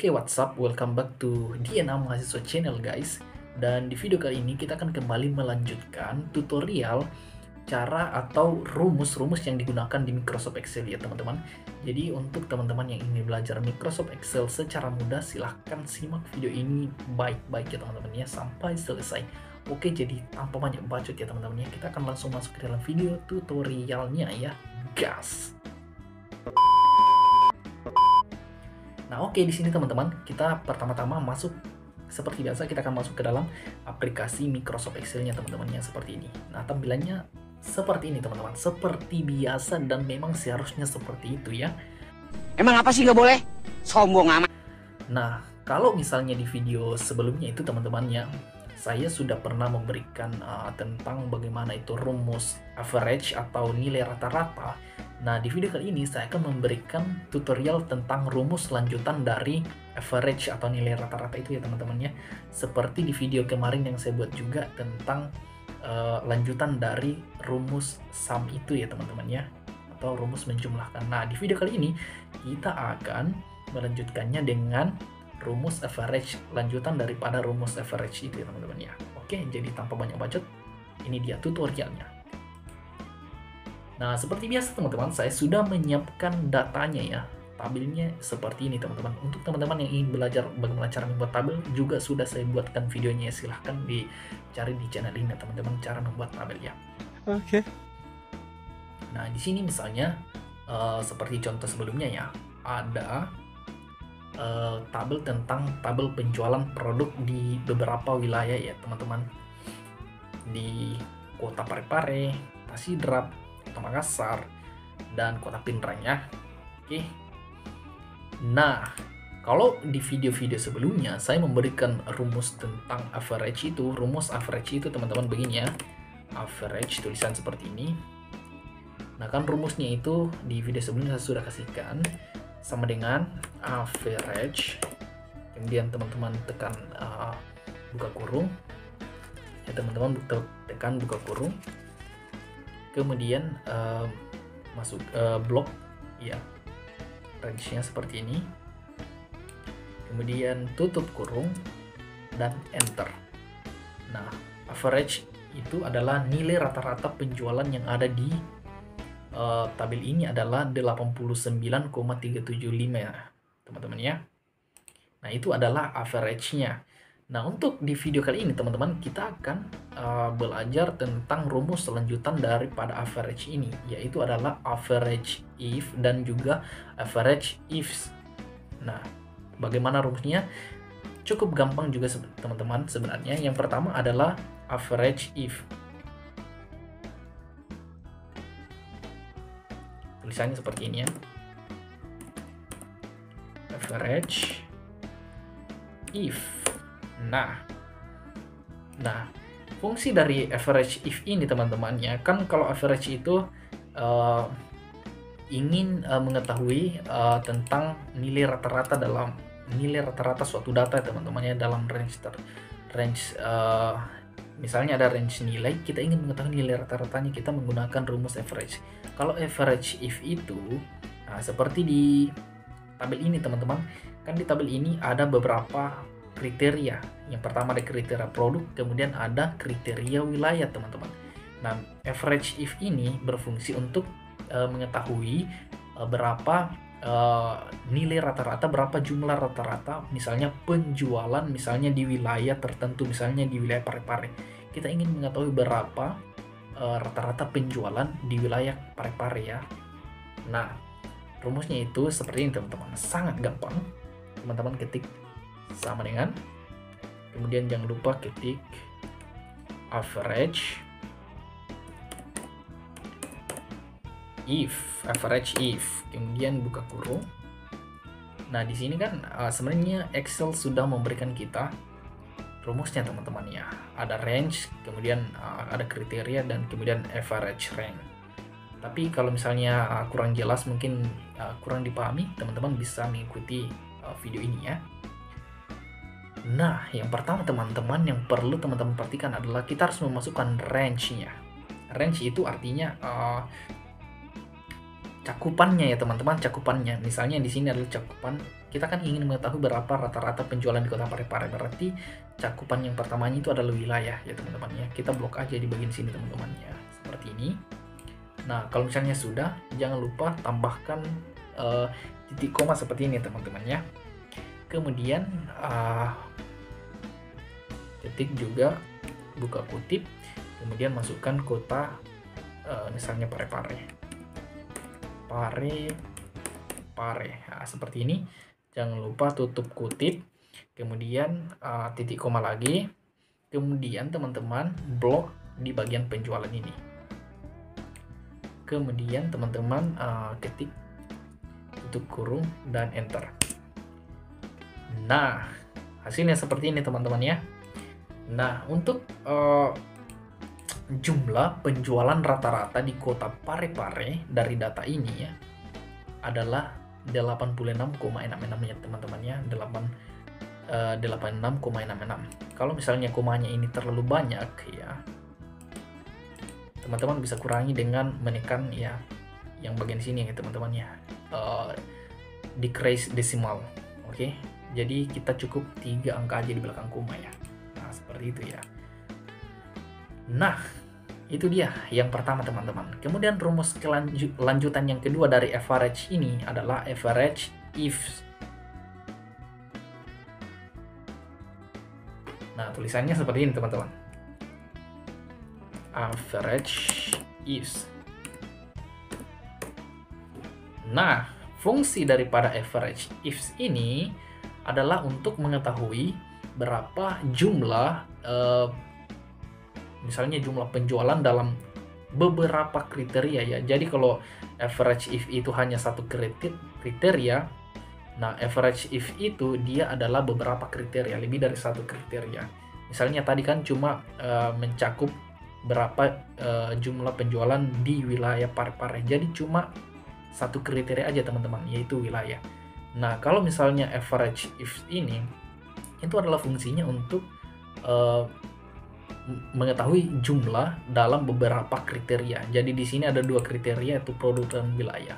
Oke, what's up? Welcome back to DNA Mahasiswa Channel, guys. Dan di video kali ini kita akan kembali melanjutkan tutorial cara atau rumus-rumus yang digunakan di Microsoft Excel ya, teman-teman. Jadi untuk teman-teman yang ingin belajar Microsoft Excel secara mudah, silahkan simak video ini baik-baik ya, teman-teman ya, sampai selesai. Oke, jadi tanpa banyak bacot ya, teman-teman ya, kita akan langsung masuk ke dalam video tutorialnya ya, gas. Nah, oke, di sini teman-teman, kita pertama-tama masuk seperti biasa, kita akan masuk ke dalam aplikasi Microsoft Excel-nya teman-teman ya, seperti ini. Nah, tampilannya seperti ini teman-teman, seperti biasa dan memang seharusnya seperti itu ya. Emang apa sih nggak boleh? Sombong amat. Nah, kalau misalnya di video sebelumnya itu teman-teman ya, saya sudah pernah memberikan tentang bagaimana itu rumus average atau nilai rata-rata. Nah, di video kali ini saya akan memberikan tutorial tentang rumus lanjutan dari average atau nilai rata-rata itu ya teman-teman ya. Seperti di video kemarin yang saya buat juga tentang lanjutan dari rumus sum itu ya teman-teman ya, atau rumus menjumlahkan. Nah, di video kali ini kita akan melanjutkannya dengan rumus average, lanjutan daripada rumus average itu ya teman-teman ya. Oke, jadi tanpa banyak bacot, ini dia tutorialnya. Nah, seperti biasa teman-teman, saya sudah menyiapkan datanya ya. Tabelnya seperti ini teman-teman. Untuk teman-teman yang ingin belajar bagaimana cara membuat tabel, juga sudah saya buatkan videonya. Silahkan dicari di channel ini teman-teman, cara membuat tabel ya. Oke. Nah, di sini misalnya seperti contoh sebelumnya ya, ada tabel tentang tabel penjualan produk di beberapa wilayah ya teman-teman. Di Kota Parepare, Pasidrap, Kota Makassar, dan Kota Pinrang ya. Oke. Nah, kalau di video-video sebelumnya saya memberikan rumus tentang average itu, rumus average itu teman-teman begini ya. Average tulisan seperti ini. Nah, kan rumusnya itu di video sebelumnya saya sudah kasihkan sama dengan average. Kemudian teman-teman tekan buka kurung. Ya, teman-teman tekan buka kurung. Kemudian masuk blok ya, range-nya seperti ini, kemudian tutup kurung dan enter. Nah, average itu adalah nilai rata-rata penjualan yang ada di tabel ini adalah 89,375 ya teman-teman ya. Nah, itu adalah average-nya. Nah, untuk di video kali ini teman-teman, kita akan belajar tentang rumus lanjutan daripada average ini, yaitu adalah average if dan juga average ifs. Nah, bagaimana rumusnya? Cukup gampang juga teman-teman sebenarnya. Yang pertama adalah average if. Tulisannya seperti ini ya. Average if. Nah, fungsi dari average if ini teman-teman ya, kan kalau average itu ingin mengetahui tentang nilai rata-rata dalam nilai rata-rata suatu data teman-teman ya, dalam range misalnya ada range nilai, kita ingin mengetahui nilai rata-ratanya, kita menggunakan rumus average. Kalau average if itu seperti di tabel ini teman-teman, kan di tabel ini ada beberapa kriteria. Yang pertama ada kriteria produk, kemudian ada kriteria wilayah teman-teman. Nah, average if ini berfungsi untuk mengetahui berapa nilai rata-rata, berapa jumlah rata-rata misalnya penjualan misalnya di wilayah tertentu, misalnya di wilayah Parepare. Kita ingin mengetahui berapa rata-rata penjualan di wilayah Parepare ya. Nah, rumusnya itu seperti ini teman-teman, sangat gampang. Teman-teman ketik sama dengan, kemudian jangan lupa ketik average if, kemudian buka kurung. Nah, di sini kan sebenarnya Excel sudah memberikan kita rumusnya teman-teman ya. Ada range, kemudian ada kriteria, dan kemudian average rank. Tapi kalau misalnya kurang jelas, mungkin kurang dipahami, teman-teman bisa mengikuti video ini ya. Nah, yang pertama teman-teman yang perlu teman-teman perhatikan adalah kita harus memasukkan range-nya. Range itu artinya cakupannya ya teman-teman, cakupannya. Misalnya di sini adalah cakupan. Kita kan ingin mengetahui berapa rata-rata penjualan di Kota Parepare. Berarti cakupan yang pertamanya itu adalah wilayah ya teman-teman ya. Kita blok aja di bagian sini teman-teman ya. Seperti ini. Nah, kalau misalnya sudah, jangan lupa tambahkan titik koma seperti ini teman-teman ya. Kemudian ketik juga buka kutip, kemudian masukkan kota misalnya Parepare. Nah, seperti ini. Jangan lupa tutup kutip, kemudian titik koma lagi, kemudian teman-teman blok di bagian penjualan ini. Kemudian teman-teman ketik tutup kurung dan enter. Nah, hasilnya seperti ini teman-teman ya. Nah, untuk jumlah penjualan rata-rata di Kota Parepare dari data ini ya adalah 86,66 ya teman-teman ya. 86,66. Kalau misalnya komanya ini terlalu banyak ya, teman-teman bisa kurangi dengan menekan ya yang bagian sini ya teman-teman ya, decrease decimal. Oke, jadi kita cukup 3 angka aja di belakang koma ya. Nah, seperti itu ya. Nah, itu dia yang pertama teman-teman. Kemudian rumus lanjutan yang kedua dari average ini adalah average if. Nah, tulisannya seperti ini teman-teman. Average if. Nah, fungsi daripada average if ini adalah untuk mengetahui berapa jumlah misalnya jumlah penjualan dalam beberapa kriteria ya. Jadi kalau average if itu hanya satu kriteria, nah average if itu dia adalah beberapa kriteria, lebih dari satu kriteria. Misalnya tadi kan cuma mencakup berapa jumlah penjualan di wilayah Parepare. Jadi cuma satu kriteria aja teman-teman, yaitu wilayah. Nah, kalau misalnya average if ini itu adalah fungsinya untuk mengetahui jumlah dalam beberapa kriteria. Jadi di sini ada 2 kriteria, yaitu produk dan wilayah.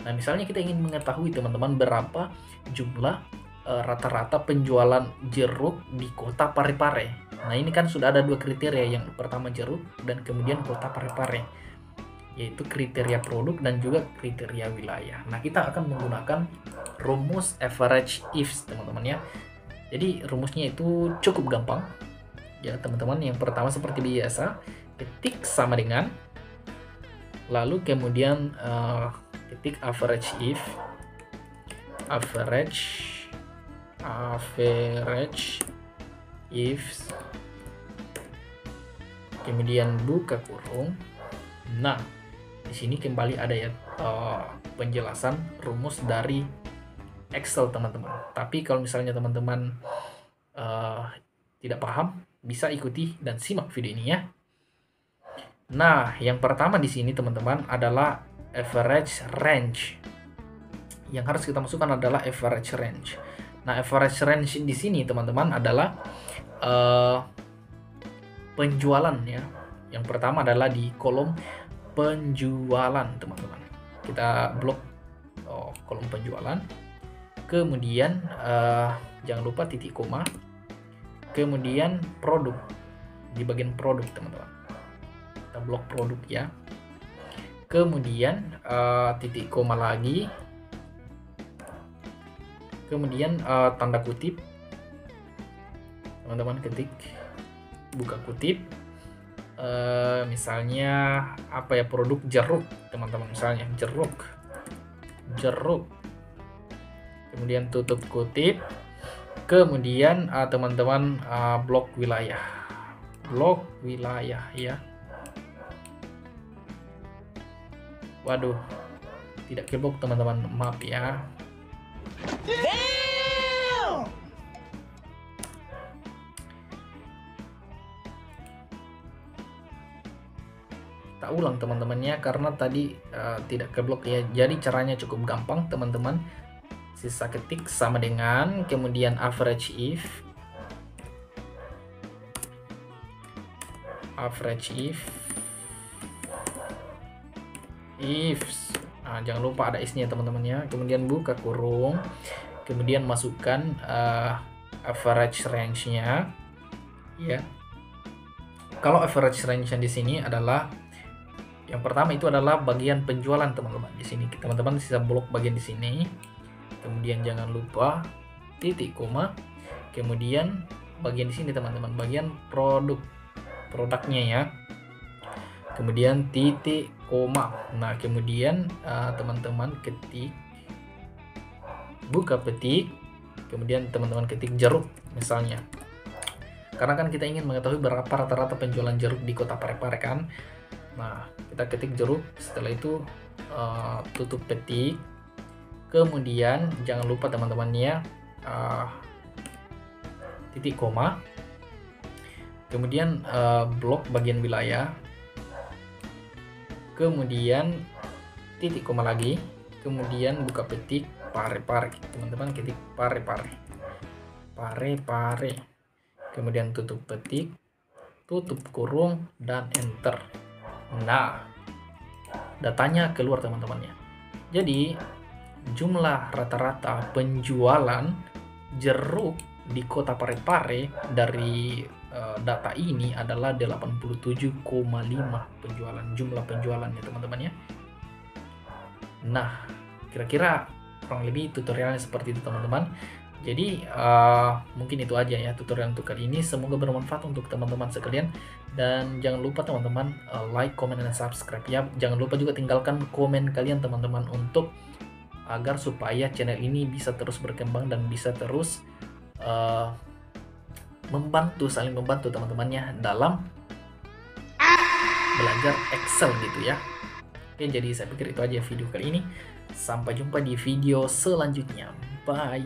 Nah, misalnya kita ingin mengetahui teman-teman berapa jumlah rata-rata penjualan jeruk di Kota Parepare. Nah, ini kan sudah ada 2 kriteria, yang pertama jeruk dan kemudian Kota Parepare, yaitu kriteria produk dan juga kriteria wilayah. Nah, kita akan menggunakan rumus average if teman-teman ya. Jadi rumusnya itu cukup gampang ya teman-teman. Yang pertama seperti biasa, ketik sama dengan, lalu kemudian ketik average if, average if, kemudian buka kurung. Nah, di sini kembali ada ya penjelasan rumus dari Excel teman-teman. Tapi kalau misalnya teman-teman tidak paham, bisa ikuti dan simak video ini ya. Nah, yang pertama di sini teman-teman adalah average range. Yang harus kita masukkan adalah average range. Nah, average range di sini teman-teman adalah penjualan ya. Yang pertama adalah di kolom penjualan teman-teman. Kita blok kolom penjualan. Kemudian jangan lupa titik koma. Kemudian produk, di bagian produk teman-teman, kita blok produk ya. Kemudian titik koma lagi, kemudian tanda kutip teman-teman, ketik buka kutip, misalnya apa ya, produk jeruk teman-teman, misalnya jeruk, kemudian tutup kutip. Kemudian teman-teman blok wilayah ya. Waduh, tidak keblok teman-teman, maaf ya. Kita ulang teman-temannya karena tadi tidak keblok ya. Jadi caranya cukup gampang teman-teman. Sisa ketik sama dengan, kemudian average if, Nah, jangan lupa ada is-nya teman-teman ya. Kemudian buka kurung, kemudian masukkan average range-nya ya. Kalau average range-nya di sini adalah yang pertama itu adalah bagian penjualan teman-teman. Di sini teman-teman bisa blok bagian di sini. Kemudian jangan lupa titik koma. Kemudian bagian di sini teman-teman, bagian produknya ya. Kemudian titik koma. Nah, kemudian teman-teman ketik, buka petik, kemudian teman-teman ketik jeruk misalnya. Karena kan kita ingin mengetahui berapa rata-rata penjualan jeruk di Kota Parepare kan. Nah, kita ketik jeruk, setelah itu tutup petik. Kemudian jangan lupa teman-temannya titik koma. Kemudian blok bagian wilayah. Kemudian titik koma lagi. Kemudian buka petik Parepare. Teman-teman ketik Parepare. Kemudian tutup petik, tutup kurung, dan enter. Nah, datanya keluar teman-temannya. Jadi jumlah rata-rata penjualan jeruk di Kota Parepare dari data ini adalah 87,5 jumlah penjualannya teman-teman ya. Nah, kira-kira kurang lebih tutorialnya seperti itu teman-teman. Jadi mungkin itu aja ya tutorial untuk kali ini. Semoga bermanfaat untuk teman-teman sekalian. Dan jangan lupa teman-teman like, comment, dan subscribe ya. Jangan lupa juga tinggalkan komen kalian teman-teman untuk agar supaya channel ini bisa terus berkembang dan bisa terus saling membantu teman-temannya dalam belajar Excel gitu ya. Oke, jadi saya pikir itu aja video kali ini. Sampai jumpa di video selanjutnya. Bye.